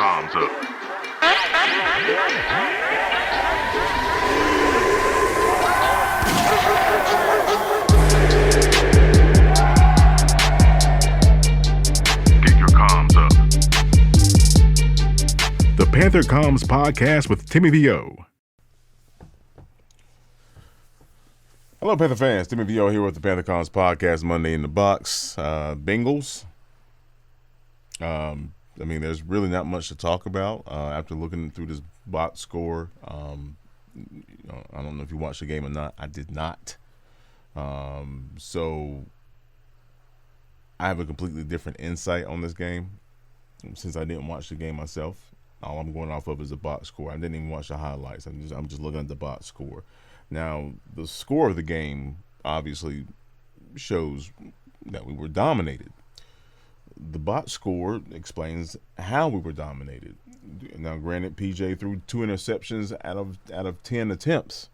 comms up. Get your comms up. The Panther Comms Podcast with Timmy VO. Hello, Panther fans. Timmy VO here with the Panther Comms Podcast, Monday in the Box. Bengals. There's really not much to talk about after looking through this box score. I don't know if you watched the game or not. I did not. So I have a completely different insight on this game since I didn't watch the game myself. All I'm going off of is the box score. I didn't even watch the highlights. I'm just looking at the box score. Now, the score of the game obviously shows that we were dominated. The box score explains how we were dominated. Now, granted, PJ threw 2 interceptions out of 10 attempts.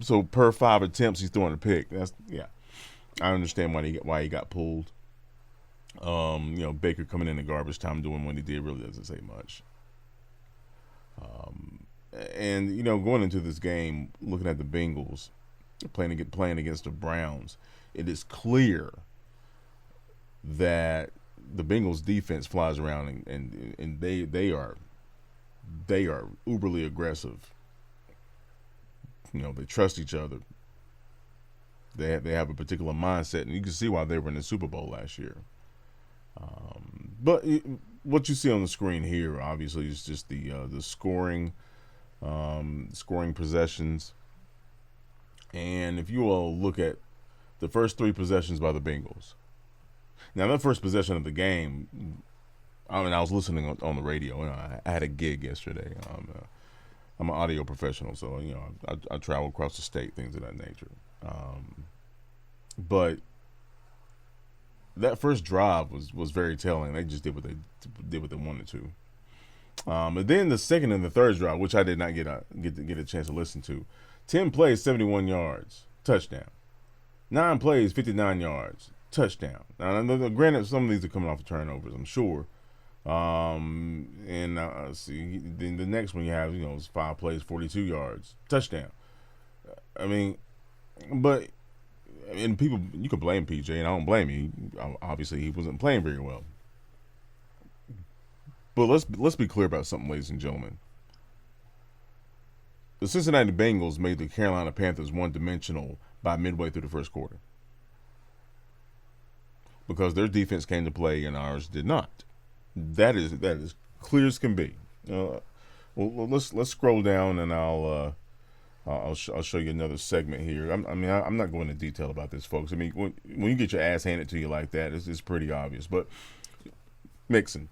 So per 5 attempts, he's throwing a pick. I understand why he got pulled. Baker coming in garbage time doing what he did really doesn't say much. And going into this game, looking at the Bengals playing against the Browns, it is clear that the Bengals defense flies around and they are uberly aggressive. They trust each other. They have a particular mindset, and you can see why they were in the Super Bowl last year. But what you see on the screen here, obviously, is just the scoring possessions. And if you all look at the first 3 possessions by the Bengals. Now, that first possession of the game, I was listening on the radio. I had a gig yesterday. I'm an audio professional, so I travel across the state, things of that nature. But that first drive was very telling. They just did what they wanted to. But then the second and the third drive, which I did not get a chance to listen to, 10 plays, 71 yards, touchdown. 9 plays, 59 yards, touchdown. Now, granted, some of these are coming off of turnovers, I'm sure. Then the next one you have, is 5 plays, 42 yards, touchdown. But people, you can blame PJ, and I don't blame him. Obviously, he wasn't playing very well. But let's be clear about something, ladies and gentlemen. The Cincinnati Bengals made the Carolina Panthers one-dimensional by midway through the first quarter because their defense came to play and ours did not. That is clear as can be. Well, let's scroll down and I'll show you another segment here. I'm not going into detail about this, folks. When you get your ass handed to you like that, it's pretty obvious. But Mixon,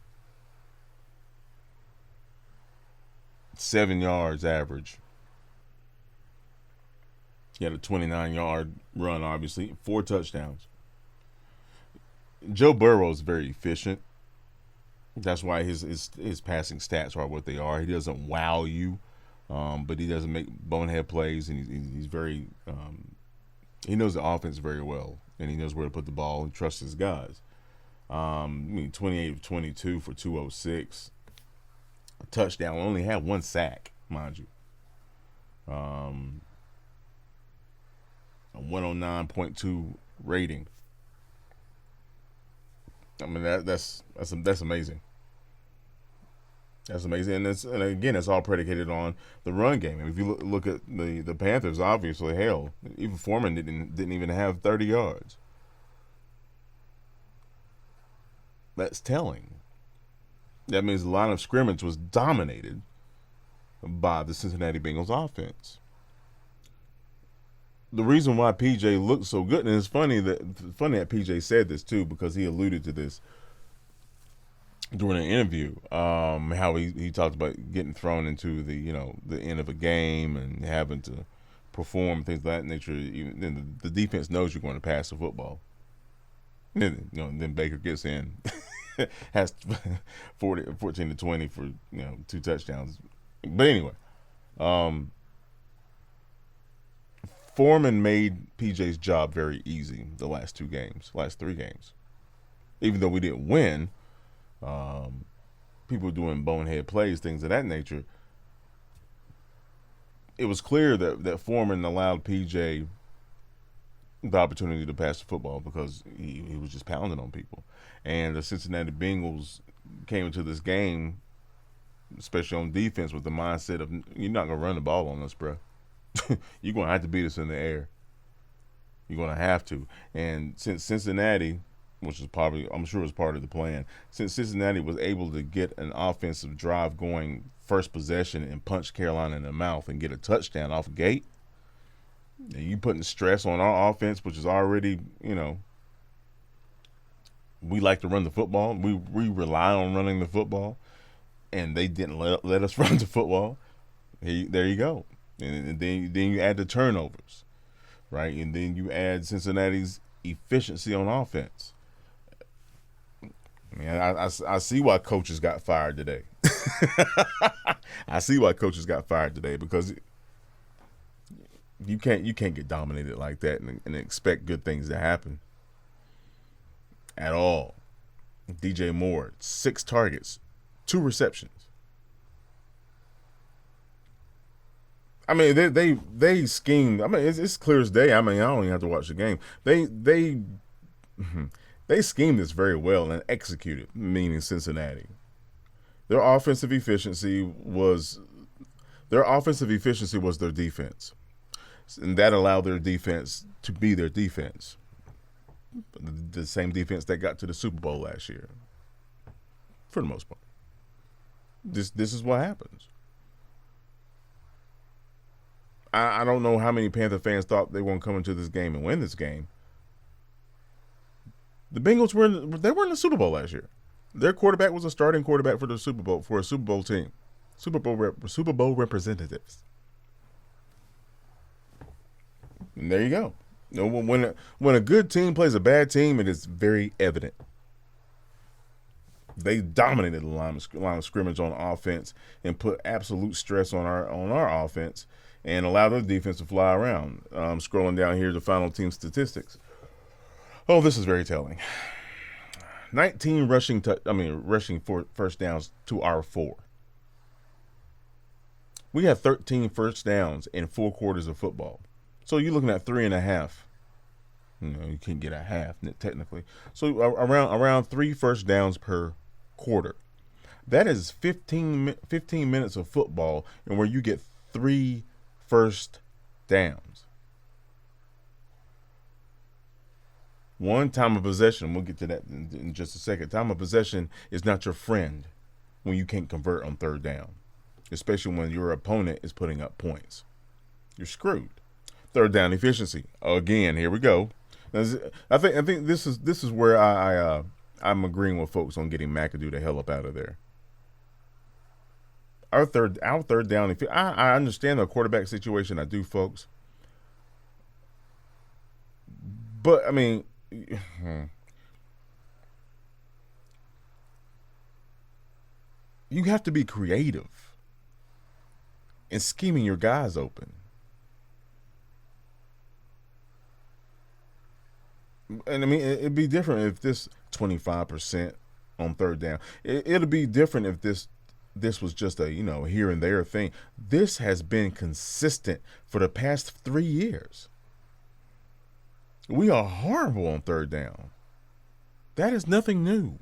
7 yards average. He had a 29-yard run, obviously, 4 touchdowns. Joe Burrow is very efficient. That's why his passing stats are what they are. He doesn't wow you, but he doesn't make bonehead plays, and he's very he knows the offense very well, and he knows where to put the ball and trusts his guys. 28 of 22 for 206. A touchdown. Only had 1 sack, mind you. A 109.2 rating. That's amazing. That's amazing, and again, it's all predicated on the run game. And if you look at the Panthers, obviously, hell, even Foreman didn't even have 30 yards. That's telling. That means the line of scrimmage was dominated by the Cincinnati Bengals offense. The reason why PJ looked so good, and it's funny that PJ said this too, because he alluded to this during an interview, how he talked about getting thrown into the end of a game and having to perform things of that nature. Then the defense knows you're going to pass the football. Then Baker gets in, has 14 to 20 for 2 touchdowns. But anyway, Foreman made PJ's job very easy the last 3 games. Even though we didn't win, people doing bonehead plays, things of that nature. It was clear that Foreman allowed PJ the opportunity to pass the football because he was just pounding on people. And the Cincinnati Bengals came into this game, especially on defense, with the mindset of, you're not going to run the ball on us, bro. You're going to have to beat us in the air. You're going to have to. And since Cincinnati, which is probably, I'm sure was part of the plan, since Cincinnati was able to get an offensive drive going first possession and punch Carolina in the mouth and get a touchdown off gate, and you putting stress on our offense, which is already, we like to run the football. We rely on running the football, and they didn't let us run the football. There you go. And then you add the turnovers, right? And then you add Cincinnati's efficiency on offense. Man, I see why coaches got fired today. I see why coaches got fired today, because you can't get dominated like that and expect good things to happen at all. DJ Moore, 6 targets, 2 receptions. I mean, they schemed. I mean, it's clear as day. I mean, I don't even have to watch the game. They schemed this very well and executed, meaning Cincinnati. Their offensive efficiency was their defense. And that allowed their defense to be their defense. The same defense that got to the Super Bowl last year. For the most part. This is what happens. I don't know how many Panther fans thought they were going to come into this game and win this game. The Bengals were in the Super Bowl last year. Their quarterback was a starting quarterback for the Super Bowl, for a Super Bowl team. Super Bowl representatives. And there you go. When a good team plays a bad team, it is very evident. They dominated the line of scrimmage on offense and put absolute stress on our offense and allowed their defense to fly around. Scrolling down here to final team statistics. Oh, this is very telling. 19 rushing for first downs to our 4. We have 13 first downs in 4 quarters of football. So you're looking at 3.5. You can't get a half technically. So around 3 first downs per quarter. That is 15 minutes of football, and where you get 3 first downs. One, time of possession. We'll get to that in just a second. Time of possession is not your friend when you can't convert on third down, especially when your opponent is putting up points. You're screwed. Third down efficiency. Again, here we go. I think this is where I'm agreeing with folks on getting McAdoo the hell up out of there. Our third down. I understand the quarterback situation. I do, folks. But I mean, you have to be creative in scheming your guys open. And I mean, it'd be different if this 25% on third down. It'll be different if this was just a here and there thing. This has been consistent for the past 3 years. We are horrible on third down. That is nothing new.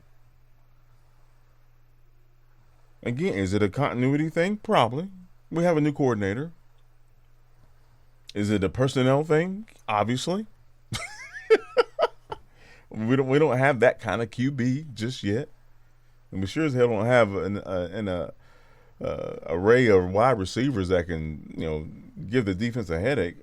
Again, is it a continuity thing? Probably. We have a new coordinator. Is it a personnel thing? Obviously. We don't have that kind of QB just yet, and we sure as hell don't have an array of wide receivers that can give the defense a headache.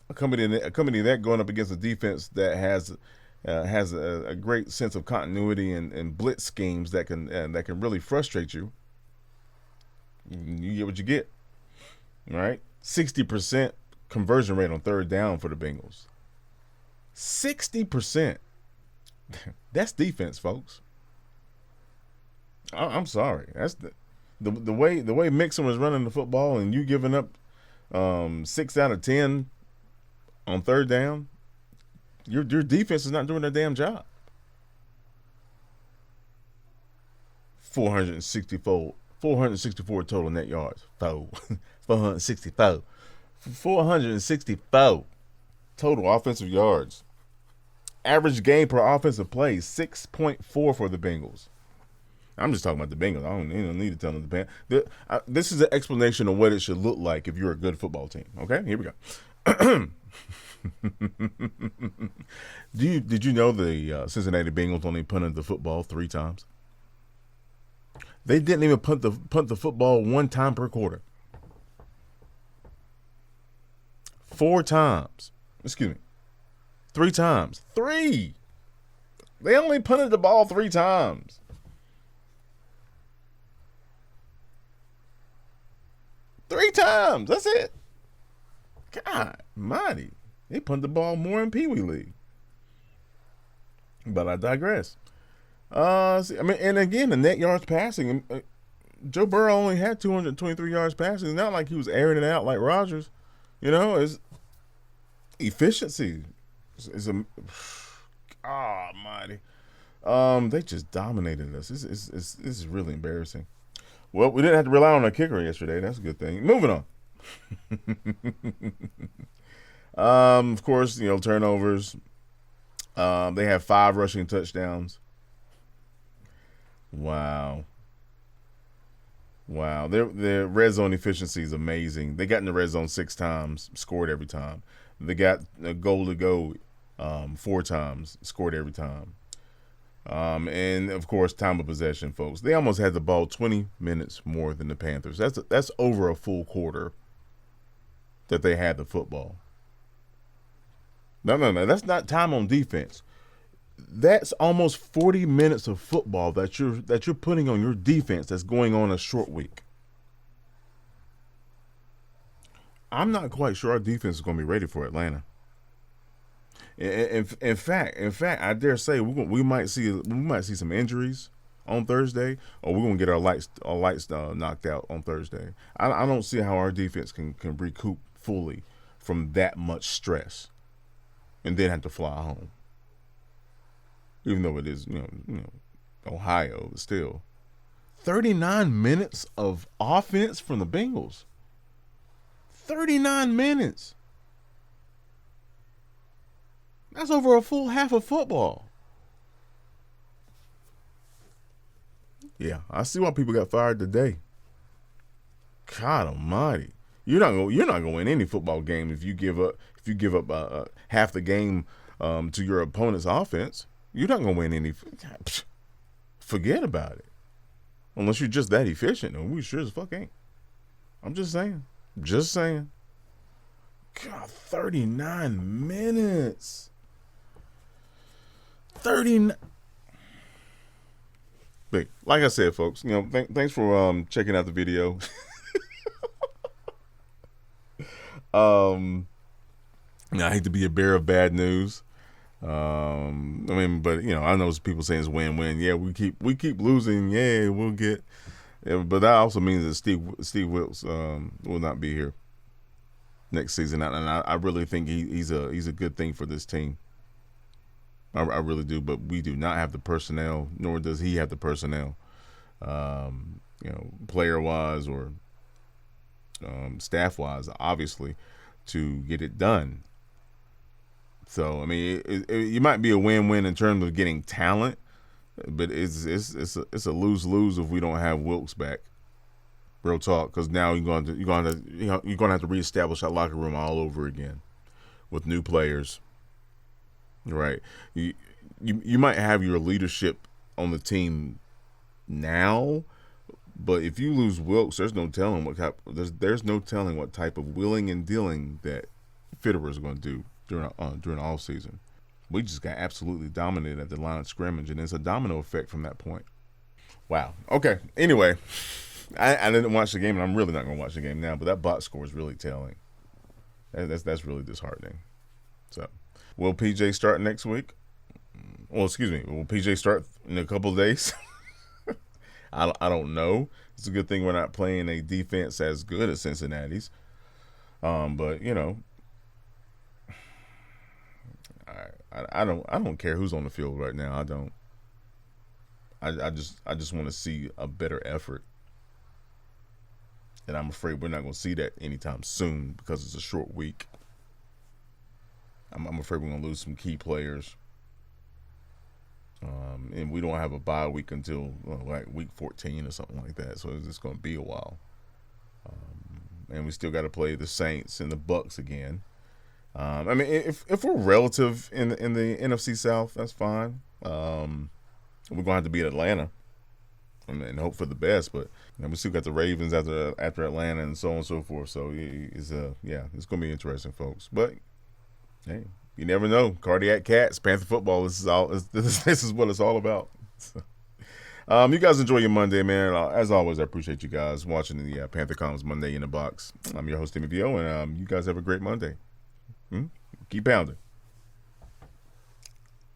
Accompany that going up against a defense that has a great sense of continuity and blitz schemes that can really frustrate you. You get what you get, right? 60% conversion rate on third down for the Bengals. 60%. That's defense, folks. I'm sorry. That's the way Mixon was running the football, and you giving up 6 out of 10 on third down. Your defense is not doing their damn job. 464 total net yards. 464. 464 total offensive yards. Average game per offensive play, 6.4 for the Bengals. I'm just talking about the Bengals. I don't need to tell them the Panthers. This is an explanation of what it should look like if you're a good football team. Okay, here we go. Did you know the Cincinnati Bengals only punted the football 3 times? They didn't even punt the football 1 time per quarter. 4 times. Excuse me. 3 times. 3. They only punted the ball 3 times. Three times. That's it. God mighty. They punted the ball more in Pee Wee League. But I digress. And again, the net yards passing. Joe Burrow only had 223 yards passing. It's not like he was airing it out like Rodgers. It's efficiency. Mighty. They just dominated us. This is really embarrassing. Well, we didn't have to rely on a kicker yesterday. That's a good thing. Moving on. Of course, turnovers. They have 5 rushing touchdowns. Wow. Their red zone efficiency is amazing. They got in the red zone 6 times, scored every time. They got a goal to go 4 times, scored every time. And of course, time of possession, folks. They almost had the ball 20 minutes more than the Panthers. That's over a full quarter that they had the football. No. That's not time on defense. That's almost 40 minutes of football that you're putting on your defense that's going on a short week. I'm not quite sure our defense is going to be ready for Atlanta. In fact, I dare say we might see some injuries on Thursday, or we're gonna get our lights knocked out on Thursday. I don't see how our defense can recoup fully from that much stress, and then have to fly home. Even though it is Ohio, but still, 39 minutes of offense from the Bengals. 39 minutes. That's over a full half of football. Yeah, I see why people got fired today. God Almighty, you're not going to win any football game if you give up half the game to your opponent's offense. You're not going to win any. Forget about it. Unless you're just that efficient, and we sure as fuck ain't. I'm just saying. God, 39 minutes. 39. But like I said, folks, thanks for checking out the video. I hate to be a bearer of bad news. But I know people saying it's win-win. Yeah, we keep losing. Yeah, we'll get. Yeah, but that also means that Steve Wilkes will not be here next season, and I really think he's a good thing for this team. I really do, but we do not have the personnel, nor does he have the personnel, player-wise or staff-wise, obviously, to get it done. So, you might be a win-win in terms of getting talent, but it's a lose-lose if we don't have Wilkes back. Real talk, because now you're going to have to reestablish that locker room all over again with new players. Right, you might have your leadership on the team now, but if you lose Wilkes, there's no telling what type of wheeling and dealing that Fitterer is going to do during off season. We just got absolutely dominated at the line of scrimmage, and it's a domino effect from that point. Wow. Okay. Anyway, I didn't watch the game, and I'm really not going to watch the game now. But that box score is really telling. That's really disheartening. So. Will PJ start next week? Well, excuse me. Will PJ start in a couple of days? I don't know. It's a good thing we're not playing a defense as good as Cincinnati's. But I don't care who's on the field right now. I I just want to see a better effort. And I'm afraid we're not going to see that anytime soon because it's a short week. I'm afraid we're going to lose some key players. And we don't have a bye week until like week 14 or something like that. So it's just going to be a while. And we still got to play the Saints and the Bucks again. I mean, if we're relative in the NFC South, that's fine. We're going to have to beat Atlanta and hope for the best. But we still got the Ravens after Atlanta and so on and so forth. So it's going to be interesting, folks. But hey, you never know. Cardiac Cats, Panther football. This is what it's all about. So, you guys enjoy your Monday, man. As always, I appreciate you guys watching the Panther Comms Monday in the Box. I'm your host, Timmy VO, and you guys have a great Monday. Keep pounding.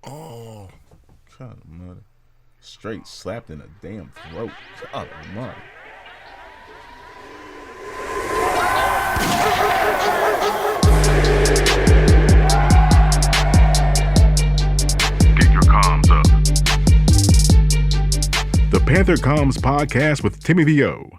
Oh, God almighty. Straight slapped in the damn throat. God almighty. Get your comms up. The Panther Comms Podcast with Timmy VO.